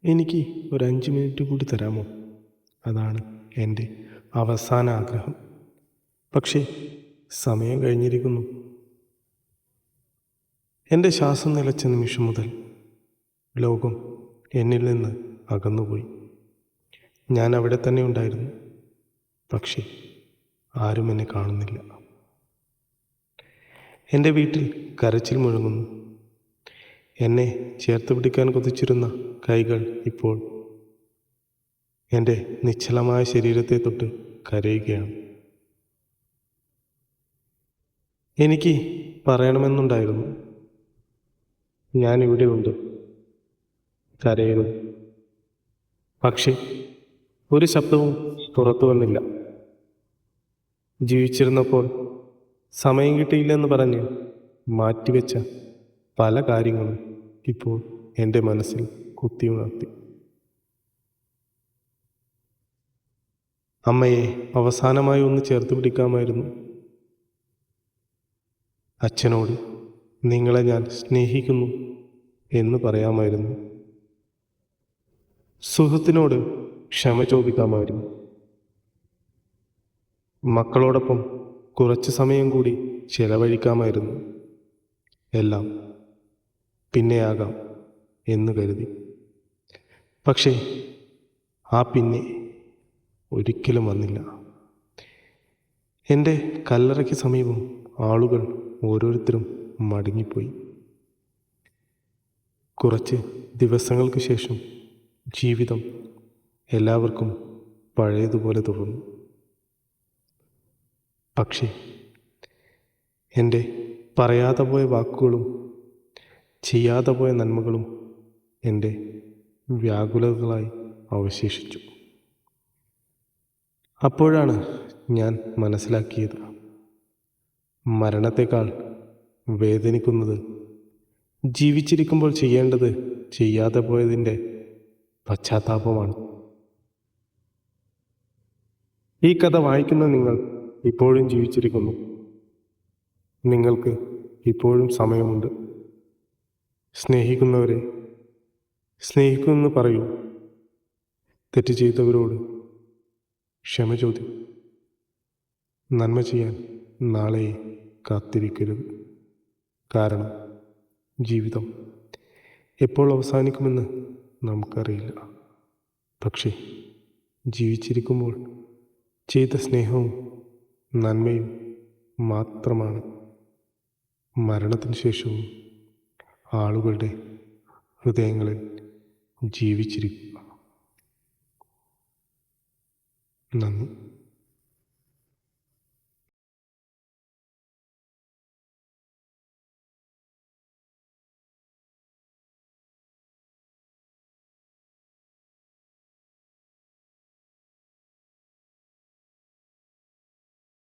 എനിക്ക് ഒരു 5 മിനിറ്റ് കൂടി തരാമോ? അതാണ് എൻ്റെ അവസാന ആഗ്രഹം. പക്ഷേ സമയം കഴിഞ്ഞിരിക്കുന്നു. എൻ്റെ ശ്വാസം നിലച്ച നിമിഷം മുതൽ ലോകം എന്നിൽ നിന്ന് അകന്നുപോയി. ഞാൻ അവിടെ തന്നെ ഉണ്ടായിരുന്നു, പക്ഷേ ആരും എന്നെ കാണുന്നില്ല. എൻ്റെ വീട്ടിൽ കരച്ചിൽ മുഴങ്ങുന്നു. എന്നെ ചേർത്ത് പിടിക്കാൻ കൊതിച്ചിരുന്ന കൈകൾ ഇപ്പോൾ എൻ്റെ നിശ്ചലമായ ശരീരത്തെ തൊട്ട് കരയുകയാണ്. എനിക്ക് പറയണമെന്നുണ്ടായിരുന്നു, ഞാനിവിടെ ഉണ്ട്, കരയുന്നു. പക്ഷേ ഒരു ശബ്ദവും പുറത്തു വന്നില്ല. ജീവിച്ചിരുന്നപ്പോൾ സമയം കിട്ടിയില്ലെന്ന് പറഞ്ഞ് മാറ്റിവെച്ച പല കാര്യങ്ങളും ഇപ്പോൾ എൻ്റെ മനസ്സിൽ കുത്തിയുണർത്തി. അമ്മയെ അവസാനമായി ഒന്ന് ചേർത്ത് പിടിക്കാമായിരുന്നു. അച്ഛനോട് നിങ്ങളെ ഞാൻ സ്നേഹിക്കുന്നു എന്ന് പറയാമായിരുന്നു. സുഹൃത്തിനോട് ക്ഷമ ചോദിക്കാമായിരുന്നു. മക്കളോടൊപ്പം കുറച്ച് സമയം കൂടി ചെലവഴിക്കാമായിരുന്നു. എല്ലാം പിന്നെയാകാം എന്ന് കരുതി. പക്ഷേ ആ പിന്നെ ഒരിക്കലും വന്നില്ല. എൻ്റെ കല്ലറയ്ക്ക് സമീപം ആളുകൾ ഓരോരുത്തരും മടങ്ങിപ്പോയി. കുറച്ച് ദിവസങ്ങൾക്ക് ശേഷം ജീവിതം എല്ലാവർക്കും പഴയതുപോലെ തുടർന്നു. പക്ഷേ എൻ്റെ പറയാതെ പോയ വാക്കുകളും ചെയ്യാതെ പോയ നന്മകളും എൻ്റെ വ്യാകുലതകളായി അവശേഷിച്ചു. അപ്പോഴാണ് ഞാൻ മനസ്സിലാക്കിയത്, മരണത്തെക്കാൾ വേദനിക്കുന്നത് ജീവിച്ചിരിക്കുമ്പോൾ ചെയ്യേണ്ടത് ചെയ്യാതെ പോയതിൻ്റെ പശ്ചാത്താപമാണ്. ഈ കഥ വായിക്കുന്ന നിങ്ങൾ ഇപ്പോഴും ജീവിച്ചിരിക്കുന്നു. നിങ്ങൾക്ക് ഇപ്പോഴും സമയമുണ്ട്. സ്നേഹിക്കുന്നവരെ സ്നേഹിക്കുമെന്ന് പറയൂ. തെറ്റ് ചെയ്തവരോട് ക്ഷമ ചോദിക്കൂ. നന്മ ചെയ്യാൻ നാളെ കാത്തിരിക്കരുത്. കാരണം ജീവിതം എപ്പോൾ അവസാനിക്കുമെന്ന് നമുക്കറിയില്ല. പക്ഷേ ജീവിച്ചിരിക്കുമ്പോൾ ചെയ്ത സ്നേഹവും നന്മയും മാത്രമാണ് മരണത്തിന് ശേഷവും ആളുകളുടെ ഹൃദയങ്ങളിൽ ജീവിച്ചിരിക്കുക. നന്ദി.